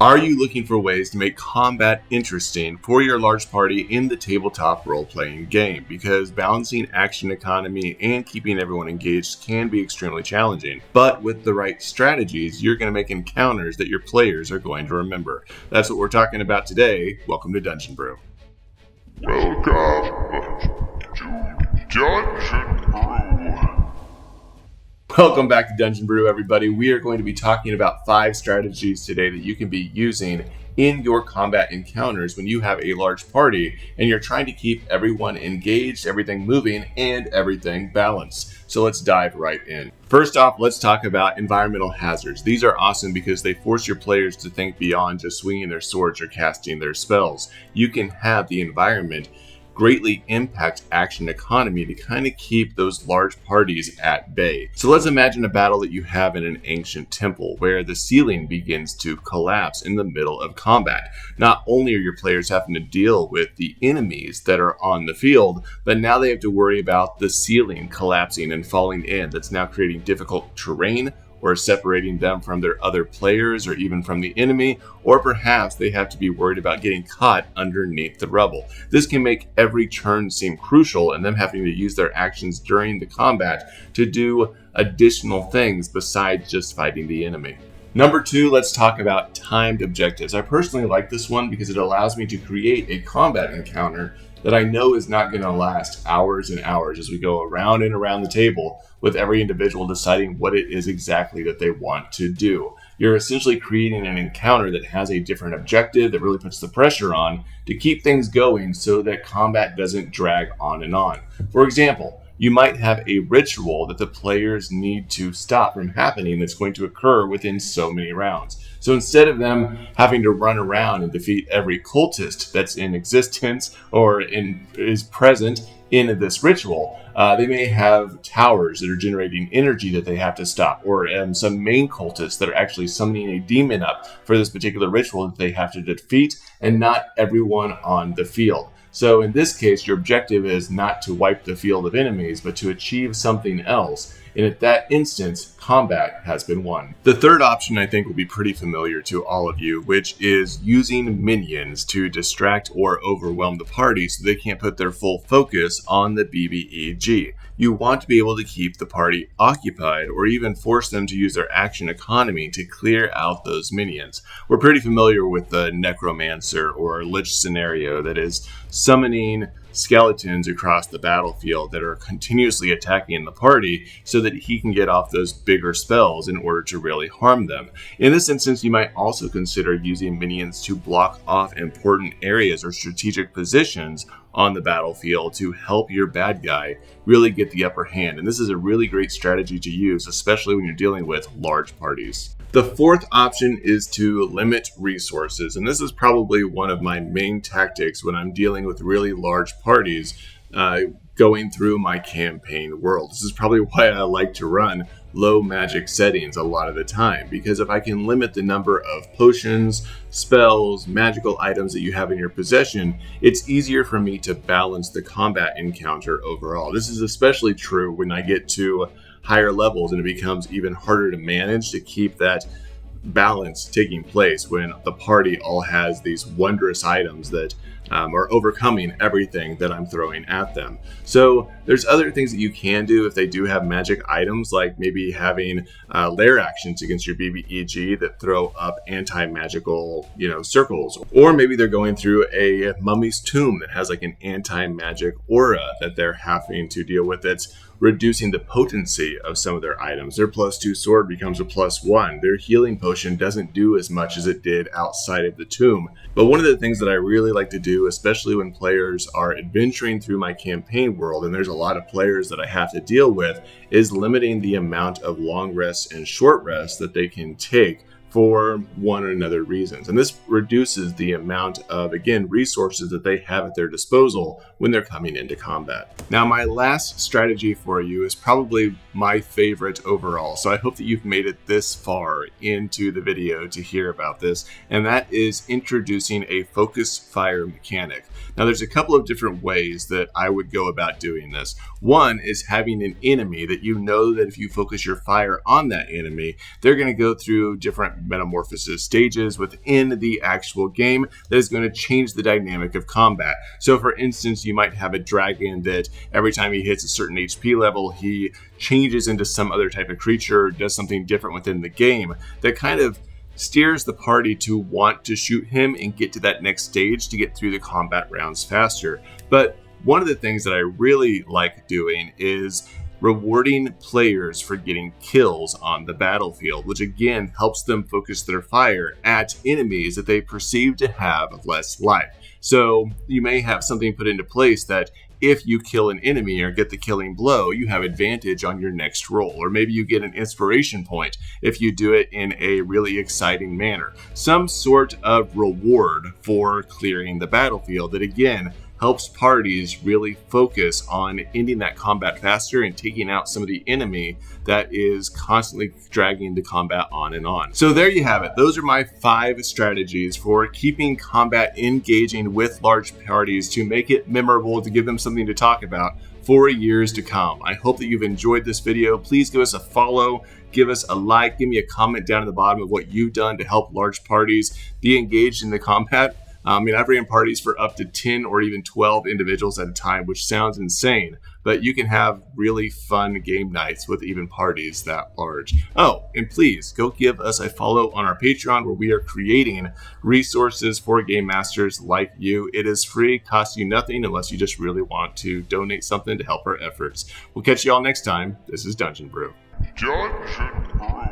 Are you looking for ways to make combat interesting for your large party in the tabletop role-playing game? Because balancing action economy and keeping everyone engaged can be extremely challenging. But with the right strategies, you're going to make encounters that your players are going to remember. That's what we're talking about today. Welcome to Dungeon Brew. Welcome to Dungeon Brew. Welcome back to Dungeon Brew, everybody. We are going to be talking about 5 strategies today that you can be using in your combat encounters when you have a large party and you're trying to keep everyone engaged, everything moving, and everything balanced. So let's dive right in. First off, let's talk about environmental hazards. These are awesome because they force your players to think beyond just swinging their swords or casting their spells. You can have the environment greatly impact action economy to kind of keep those large parties at bay. So let's imagine a battle that you have in an ancient temple where the ceiling begins to collapse in the middle of combat. Not only are your players having to deal with the enemies that are on the field, but now they have to worry about the ceiling collapsing and falling in. That's now creating difficult terrain, or separating them from their other players or even from the enemy, or perhaps they have to be worried about getting caught underneath the rubble. This can make every turn seem crucial and them having to use their actions during the combat to do additional things besides just fighting the enemy. Number 2, let's talk about timed objectives. I personally like this one because it allows me to create a combat encounter that I know is not going to last hours and hours as we go around and around the table with every individual deciding what it is exactly that they want to do. You're essentially creating an encounter that has a different objective that really puts the pressure on to keep things going so that combat doesn't drag on and on. For example, you might have a ritual that the players need to stop from happening that's going to occur within so many rounds. So instead of them having to run around and defeat every cultist that's in existence or is present in this ritual, they may have towers that are generating energy that they have to stop, or some main cultists that are actually summoning a demon up for this particular ritual that they have to defeat, and not everyone on the field. So in this case, your objective is not to wipe the field of enemies, but to achieve something else. And at that instance, combat has been won. The third option I think will be pretty familiar to all of you, which is using minions to distract or overwhelm the party so they can't put their full focus on the BBEG. You want to be able to keep the party occupied or even force them to use their action economy to clear out those minions. We're pretty familiar with the necromancer or lich scenario that is summoning skeletons across the battlefield that are continuously attacking the party so that he can get off those bigger spells in order to really harm them. In this instance, you might also consider using minions to block off important areas or strategic positions on the battlefield to help your bad guy really get the upper hand. And this is a really great strategy to use, especially when you're dealing with large parties. The fourth option is to limit resources. And this is probably one of my main tactics when I'm dealing with really large parties going through my campaign world. This is probably why I like to run low magic settings a lot of the time, because if I can limit the number of potions, spells, magical items that you have in your possession, it's easier for me to balance the combat encounter overall. This is especially true when I get to higher levels and it becomes even harder to manage to keep that balance taking place when the party all has these wondrous items that are overcoming everything that I'm throwing at them. So there's other things that you can do if they do have magic items, like maybe having lair actions against your BBEG that throw up anti-magical, circles. Or maybe they're going through a mummy's tomb that has like an anti-magic aura that they're having to deal with that's reducing the potency of some of their items. Their +2 sword becomes a +1. Their healing potion doesn't do as much as it did outside of the tomb. But one of the things that I really like to do, especially when players are adventuring through my campaign world, and there's a lot of players that I have to deal with, is limiting the amount of long rests and short rests that they can take for one or another reasons. And this reduces the amount of, again, resources that they have at their disposal when they're coming into combat. Now, my last strategy for you is probably my favorite overall. So I hope that you've made it this far into the video to hear about this, and that is introducing a focus fire mechanic. Now, there's a couple of different ways that I would go about doing this. One is having an enemy that you know that if you focus your fire on that enemy, they're going to go through different metamorphosis stages within the actual game that is going to change the dynamic of combat. So for instance, you might have a dragon that every time he hits a certain HP level, he changes into some other type of creature, does something different within the game that kind of steers the party to want to shoot him and get to that next stage to get through the combat rounds faster. But one of the things that I really like doing is rewarding players for getting kills on the battlefield, which again helps them focus their fire at enemies that they perceive to have less life. So you may have something put into place that if you kill an enemy or get the killing blow, you have advantage on your next roll. Or maybe you get an inspiration point if you do it in a really exciting manner. Some sort of reward for clearing the battlefield that again helps parties really focus on ending that combat faster and taking out some of the enemy that is constantly dragging the combat on and on. So there you have it. Those are my 5 strategies for keeping combat engaging with large parties to make it memorable, to give them something to talk about for years to come. I hope that you've enjoyed this video. Please give us a follow, give us a like, give me a comment down at the bottom of what you've done to help large parties be engaged in the combat. I've ran parties for up to 10 or even 12 individuals at a time, which sounds insane, but you can have really fun game nights with even parties that large. Oh, and please go give us a follow on our Patreon, where we are creating resources for game masters like you. It is free, costs you nothing unless you just really want to donate something to help our efforts. We'll catch you all next time. This is Dungeon Brew. Dungeon Brew.